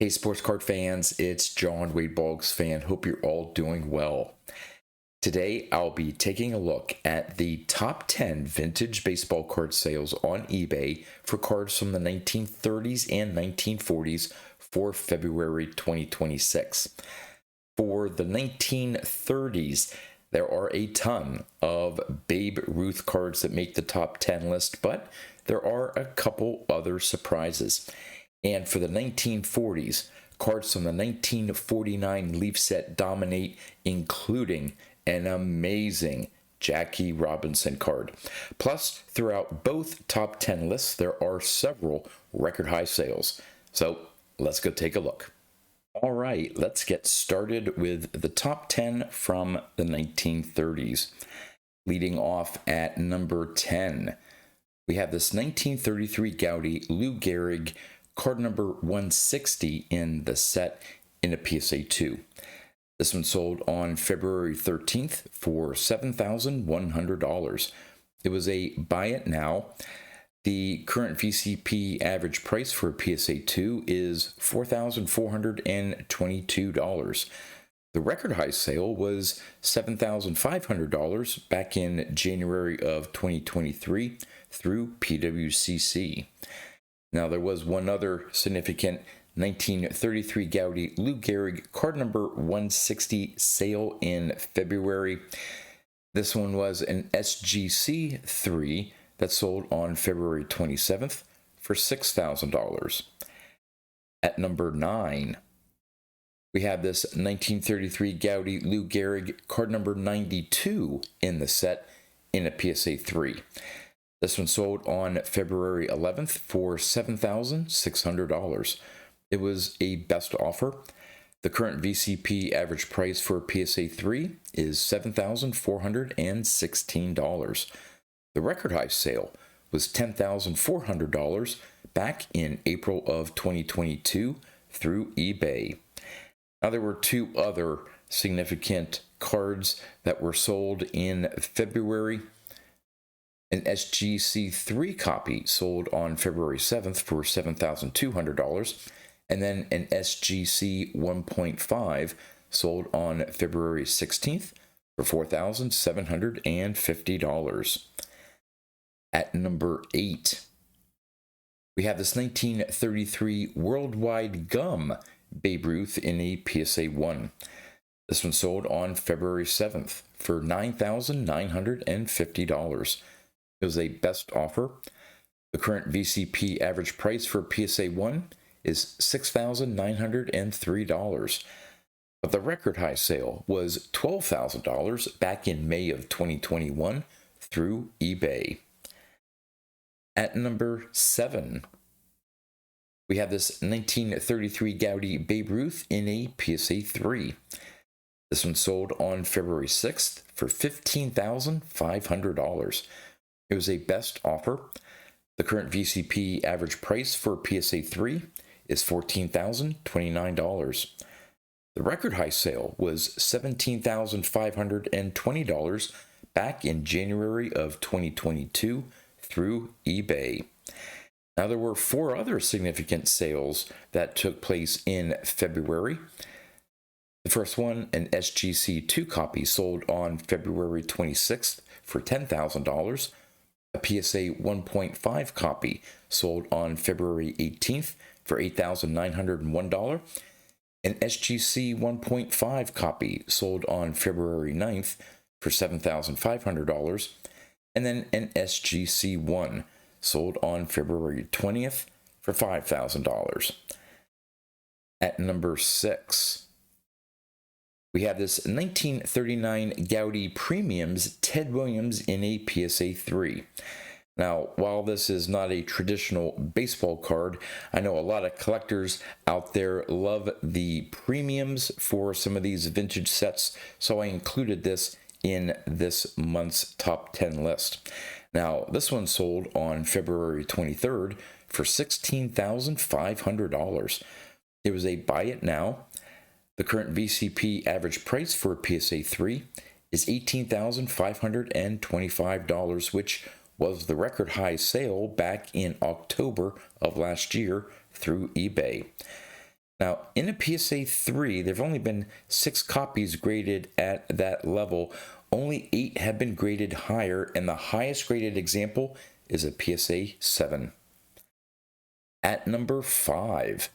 Hey, sports card fans, it's John Wade Boggs fan. Hope you're all doing well. Today, I'll be taking a look at the top 10 vintage baseball card sales on eBay for cards from the 1930s and 1940s for February 2026. For the 1930s, there are a ton of Babe Ruth cards that make the top 10 list, but there are a couple other surprises. And for the 1940s, cards from the 1949 Leaf set dominate, including an amazing Jackie Robinson card. Plus, throughout both top 10 lists, there are several record high sales. So let's go take a look. All right, let's get started with the top 10 from the 1930s. Leading off at number 10, we have this 1933 Gaudy Lou Gehrig card number 160 in the set in a PSA 2. This one sold on February 13th for $7,100. It was a buy it now. The current VCP average price for a PSA 2 is $4,422. The record high sale was $7,500 back in January of 2023 through PWCC. Now, there was one other significant 1933 Gaudy Lou Gehrig card number 160 sale in February. This one was an SGC 3 that sold on February 27th for $6,000. At number 9, we have this 1933 Gaudy Lou Gehrig card number 92 in the set in a PSA 3. This one sold on February 11th for $7,600. It was a best offer. The current VCP average price for a PSA 3 is $7,416. The record high sale was $10,400 back in April of 2022 through eBay. Now, there were two other significant cards that were sold in February. An SGC3 copy sold on February 7th for $7,200, and then an SGC 1.5 sold on February 16th for $4,750. At number 8, we have this 1933 Worldwide Gum Babe Ruth in a PSA 1. This one sold on February 7th for $9,950. It was a best offer. The current VCP average price for PSA 1 is $6,903. But the record high sale was $12,000 back in May of 2021 through eBay. At number 7, we have this 1933 Gaudy Babe Ruth in a PSA 3. This one sold on February 6th for $15,500. It was a best offer. The current VCP average price for PSA 3 is $14,029. The record high sale was $17,520 back in January of 2022 through eBay. Now, there were four other significant sales that took place in February. The first one, an SGC2 copy, sold on February 26th for $10,000. A PSA 1.5 copy sold on February 18th for $8,901. An SGC 1.5 copy sold on February 9th for $7,500. And then an SGC 1 sold on February 20th for $5,000. At number 6, we have this 1939 Gaudy Premiums Ted Williams in a PSA 3. Now, while this is not a traditional baseball card, I know a lot of collectors out there love the premiums for some of these vintage sets, so I included this in this month's top 10 list. Now, this one sold on February 23rd for $16,500. It was a buy it now. The current VCP average price for a PSA 3 is $18,525, which was the record high sale back in October of last year through eBay. Now, in a PSA 3, there have only been 6 copies graded at that level. Only 8 have been graded higher, and the highest graded example is a PSA 7. At number 5,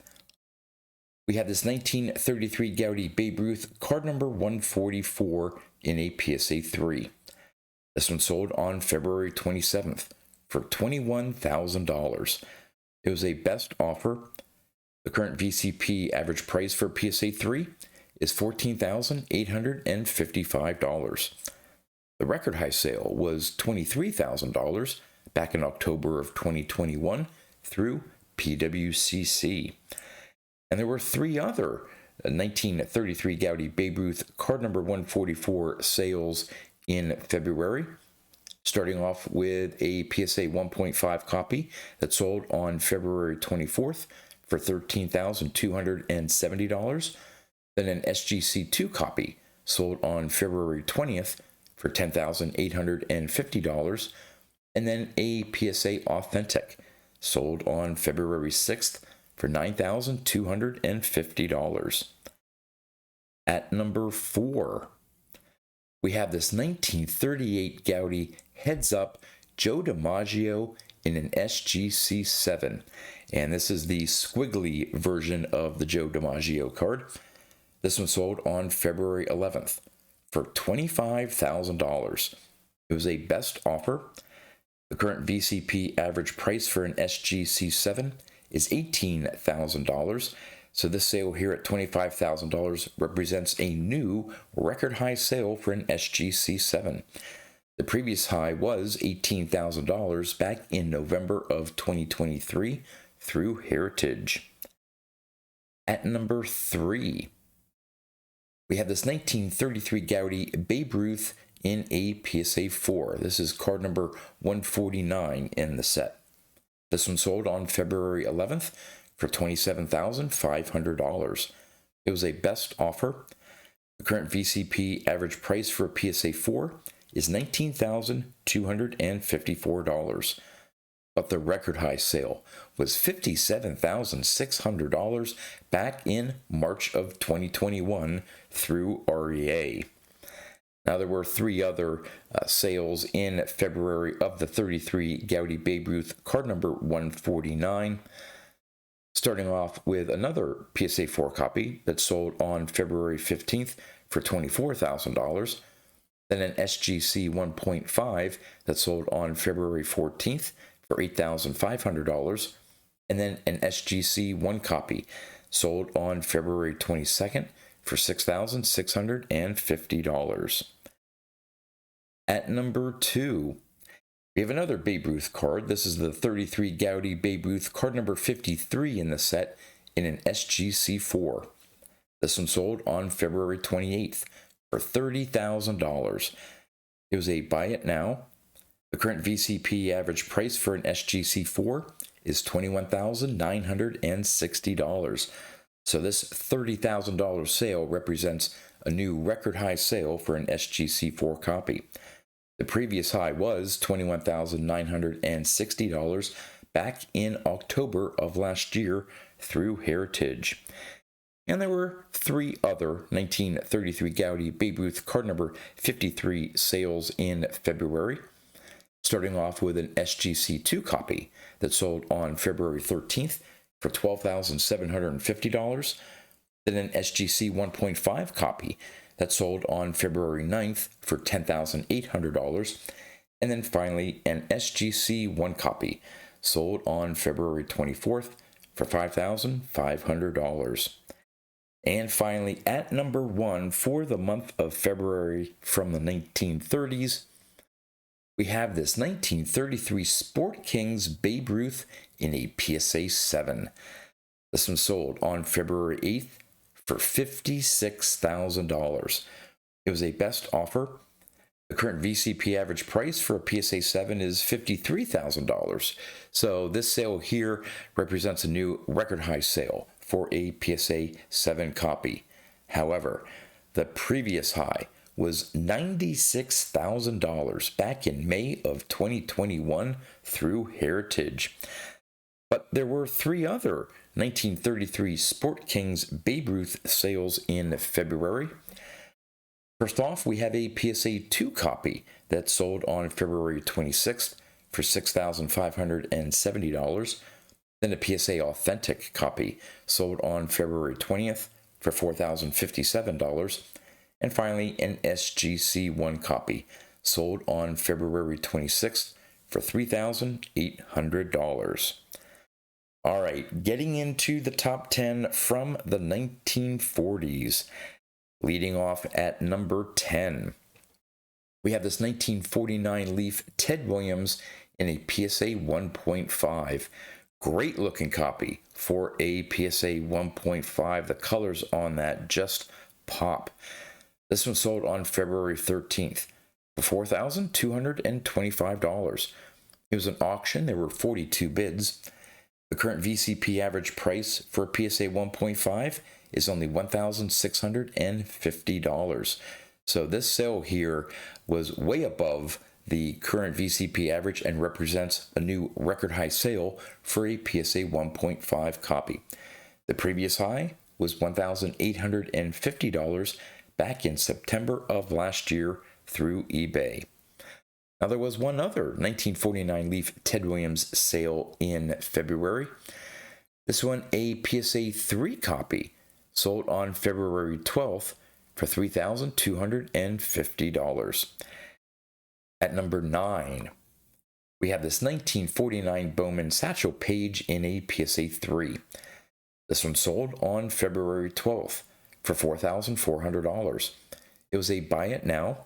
we have this 1933 Gaudy Babe Ruth card number 144 in a PSA 3. This one sold on February 27th for $21,000. It was a best offer. The current VCP average price for PSA 3 is $14,855. The record high sale was $23,000 back in October of 2021 through PWCC. And there were 3 other 1933 Gaudy Babe Ruth card number 144 sales in February, starting off with a PSA 1.5 copy that sold on February 24th for $13,270. Then an SGC2 copy sold on February 20th for $10,850. And then a PSA Authentic sold on February 6th for $9,250. At number 4, we have this 1938 Gaudy Heads Up Joe DiMaggio in an SGC7. And this is the squiggly version of the Joe DiMaggio card. This one sold on February 11th for $25,000. It was a best offer. The current VCP average price for an SGC7 is $18,000. So this sale here at $25,000 represents a new record high sale for an SGC7. The previous high was $18,000 back in November of 2023 through Heritage. At number 3, we have this 1933 Gaudy Babe Ruth in a PSA 4. This is card number 149 in the set. This one sold on February 11th for $27,500. It was a best offer. The current VCP average price for a PSA 4 is $19,254. But the record high sale was $57,600 back in March of 2021 through REA. Now, there were 3 other sales in February of the 33 Gaudy Babe Ruth card number 149, starting off with another PSA 4 copy that sold on February 15th for $24,000, then an SGC 1.5 that sold on February 14th for $8,500, and then an SGC 1 copy sold on February 22nd for $6,650. At number 2, we have another Babe Ruth card. This is the 33 Gaudy Babe Ruth card number 53 in the set in an SGC 4. This one sold on February 28th for $30,000. It was a buy it now. The current VCP average price for an SGC 4 is $21,960. So this $30,000 sale represents a new record high sale for an SGC 4 copy. The previous high was $21,960 back in October of last year through Heritage. And there were 3 other 1933 Gaudy Babe Ruth card number 53 sales in February, starting off with an SGC2 copy that sold on February 13th for $12,750, then an SGC 1.5 copy that sold on February 9th for $10,800, and then finally an SGC 1 copy sold on February 24th for $5,500. And finally, at number 1 for the month of February from the 1930s, we have this 1933 Sport Kings Babe Ruth in a PSA 7. This one sold on February 8th for $56,000. It was a best offer. The current VCP average price for a PSA 7 is $53,000. So this sale here represents a new record high sale for a PSA 7 copy. However, the previous high was $96,000 back in May of 2021 through Heritage. But there were 3 other 1933 Sport Kings Babe Ruth sales in February. First off, we have a PSA 2 copy that sold on February 26th for $6,570. Then a PSA Authentic copy sold on February 20th for $4,057. And finally, an SGC1 copy sold on February 26th for $3,800. All right, getting into the top 10 from the 1940s. Leading off at number 10, we have this 1949 Leaf Ted Williams in a PSA 1.5. Great looking copy for a PSA 1.5. The colors on that just pop. This one sold on February 13th for $4,225. It was an auction. There were 42 bids. The current VCP average price for a PSA 1.5 is only $1,650. So this sale here was way above the current VCP average and represents a new record high sale for a PSA 1.5 copy. The previous high was $1,850 back in September of last year through eBay. Now, there was one other 1949 Leaf Ted Williams sale in February. This one, a PSA 3 copy, sold on February 12th for $3,250. At number 9, we have this 1949 Bowman Satchel Paige in a PSA 3. This one sold on February 12th for $4,400. It was a buy it now.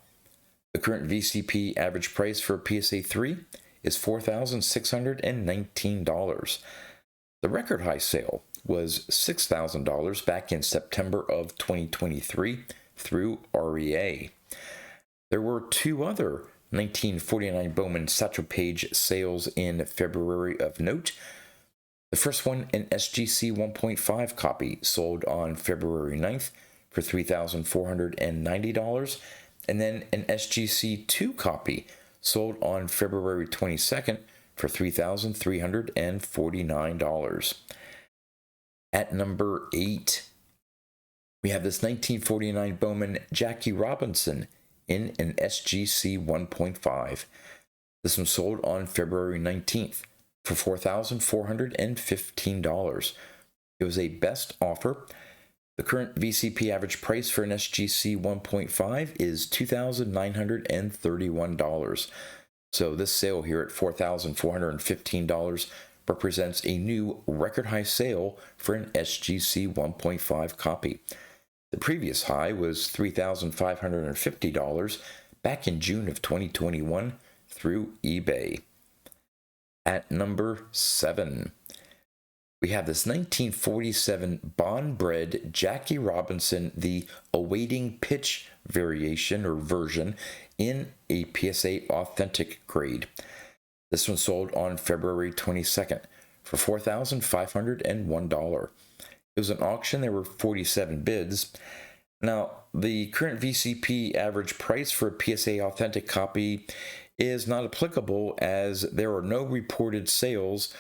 The current VCP average price for a PSA 3 is $4,619. The record high sale was $6,000 back in September of 2023 through REA. There were 2 other 1949 Bowman Satchel Paige sales in February of note. The first one, an SGC 1.5 copy, sold on February 9th for $3,490. And then an SGC 2 copy sold on February 22nd for $3,349. At number 8, we have this 1949 Bowman Jackie Robinson in an SGC 1.5. This one sold on February 19th for $4,415. It was a best offer. The current VCP average price for an SGC 1.5 is $2,931. So this sale here at $4,415 represents a new record high sale for an SGC 1.5 copy. The previous high was $3,550 back in June of 2021 through eBay. At number 7, we have this 1947 Bond-bred Jackie Robinson, the awaiting pitch variation or version in a PSA Authentic grade. This one sold on February 22nd for $4,501. It was an auction. There were 47 bids. Now, the current VCP average price for a PSA Authentic copy is not applicable as there are no reported sales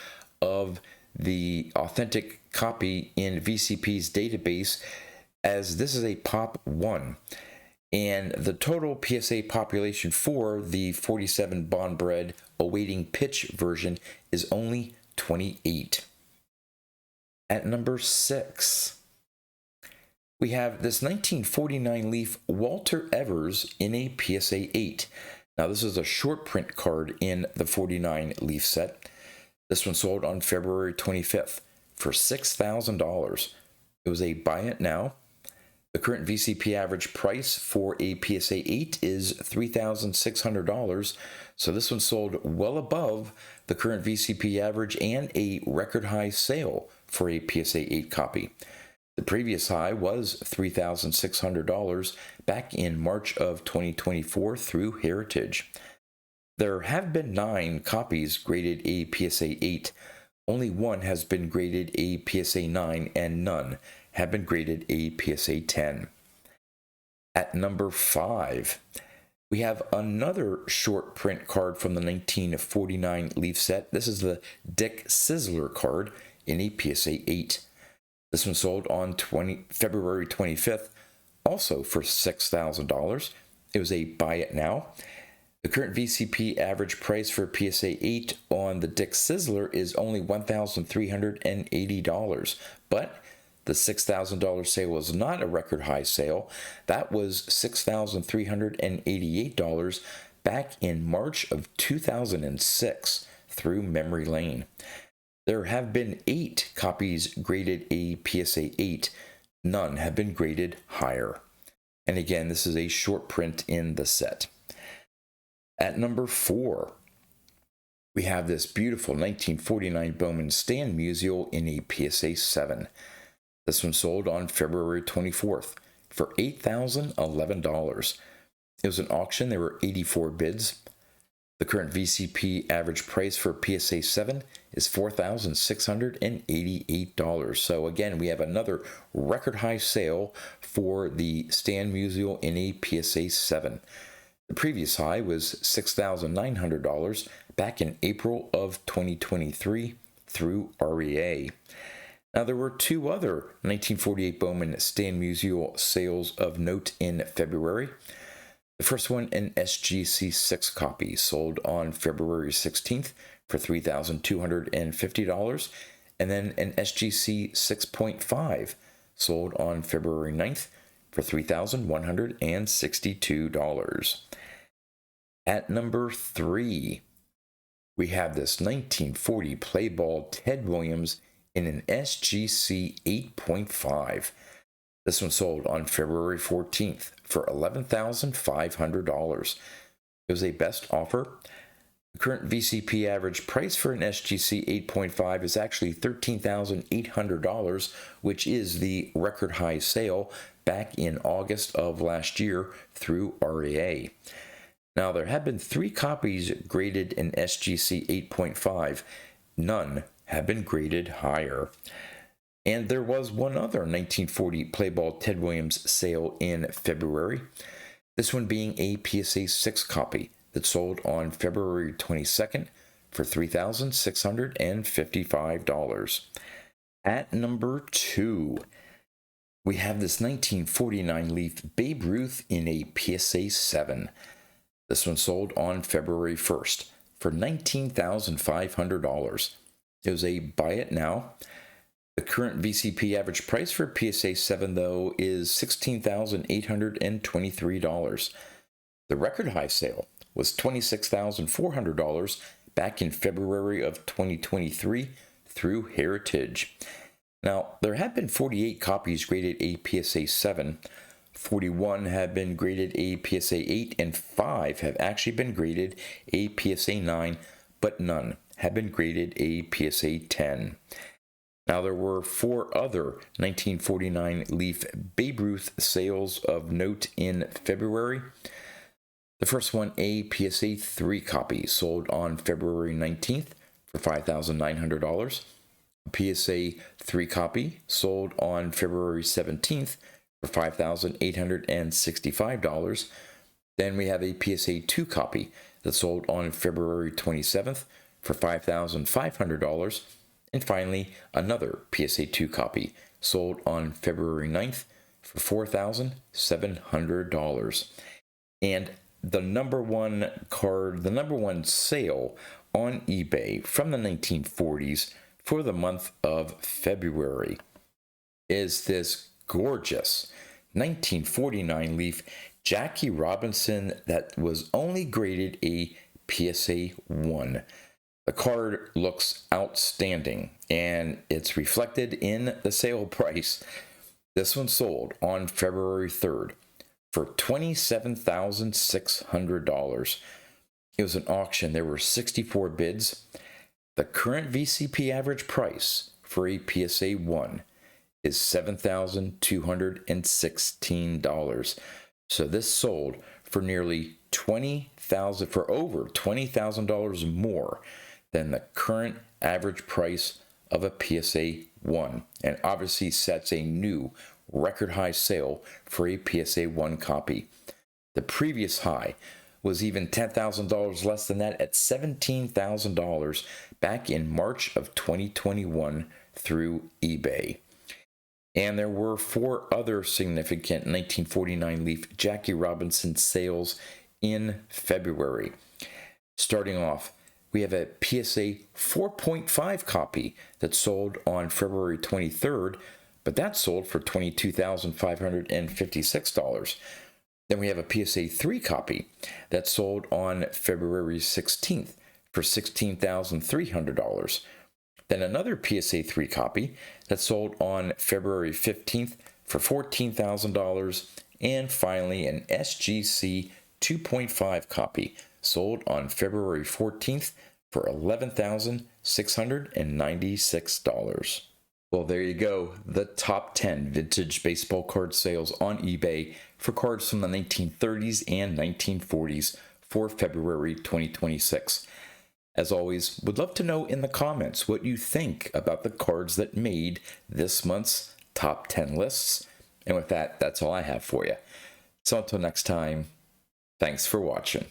of the authentic copy in VCP's database, as this is a Pop 1. And the total PSA population for the 47 Bond-bred awaiting pitch version is only 28. At number 6, we have this 1949 Leaf Walter Evers in a PSA 8. Now, this is a short print card in the 49 Leaf set. This one sold on February 25th for $6,000. It was a buy it now. The current VCP average price for a PSA 8 is $3,600. So this one sold well above the current VCP average and a record high sale for a PSA 8 copy. The previous high was $3,600 back in March of 2024 through Heritage. There have been 9 copies graded a PSA 8. Only one has been graded a PSA 9, and none have been graded a PSA 10. At number 5, We have another short print card from the 1949 Leaf set. This is the Dick Sizzler card in a PSA 8. This one sold on February 25th, also for $6,000. It was a buy it now. The current VCP average price for PSA 8 on the Dick Sizzler is only $1,380, but the $6,000 sale was not a record high sale. That was $6,388 back in March of 2006 through memory lane. There have been 8 copies graded a PSA 8. None have been graded higher. And again, this is a short print in the set. At number 4, we have this beautiful 1949 Bowman Stan Musial in a PSA 7. This one sold on February 24th for $8,011. It was an auction. There were 84 bids. The current VCP average price for PSA 7 is $4,688. So again, we have another record high sale for the Stan Musial in a PSA 7. The previous high was $6,900 back in April of 2023 through REA. Now, there were 2 other 1948 Bowman Stan Musial sales of note in February. The first one, an SGC 6 copy, sold on February 16th for $3,250, and then an SGC 6.5 sold on February 9th for $3,162. At number 3, we have this 1940 play ball Ted Williams in an SGC 8.5. This one sold on February 14th for $11,500. It was a best offer. The current VCP average price for an SGC 8.5 is actually $13,800, which is the record high sale back in August of last year through REA. Now, there have been 3 copies graded in SGC 8.5. None have been graded higher. And there was one other 1940 Playball Ted Williams sale in February, this one being a PSA 6 copy that sold on February 22nd for $3,655. At number 2, we have this 1949 Leaf Babe Ruth in a PSA 7. This one sold on February 1st for $19,500. It was a buy it now. The current VCP average price for PSA 7, though, is $16,823. The record high sale was $26,400 back in February of 2023 through Heritage. Now, there have been 48 copies graded a PSA 7, 41 have been graded a PSA 8, and 5 have actually been graded a PSA 9, but none have been graded a PSA 10. Now, there were 4 other 1949 Leaf Babe Ruth sales of note in February. The first one, a PSA 3 copy, sold on February 19th for $5,900. A PSA 3 copy sold on February 17th for $5,865. Then we have a PSA 2 copy that sold on February 27th for $5,500. And finally, another PSA 2 copy sold on February 9th for $4,700. And the number one sale on eBay from the 1940s for the month of February is this gorgeous 1949 Leaf Jackie Robinson that was only graded a PSA 1. The card looks outstanding, and it's reflected in the sale price. This one sold on February 3rd for $27,600. It was an auction. There were 64 bids. The current VCP average price for a PSA 1 is $7,216. So this sold for nearly over $20,000 more than the current average price of a PSA 1, and obviously sets a new record high sale for a PSA 1 copy. The previous high was even $10,000 less than that at $17,000 back in March of 2021 through eBay. And there were 4 other significant 1949 Leaf Jackie Robinson sales in February. Starting off, we have a PSA 4.5 copy that sold on February 23rd, but that sold for $22,556. Then we have a PSA 3 copy that sold on February 16th for $16,300. Then another PSA 3 copy that sold on February 15th for $14,000. And finally, an SGC 2.5 copy sold on February 14th for $11,696. Well, there you go. The top 10 vintage baseball card sales on eBay for cards from the 1930s and 1940s for February 2026. As always, would love to know in the comments what you think about the cards that made this month's top 10 lists. And with that, that's all I have for you. So until next time, thanks for watching.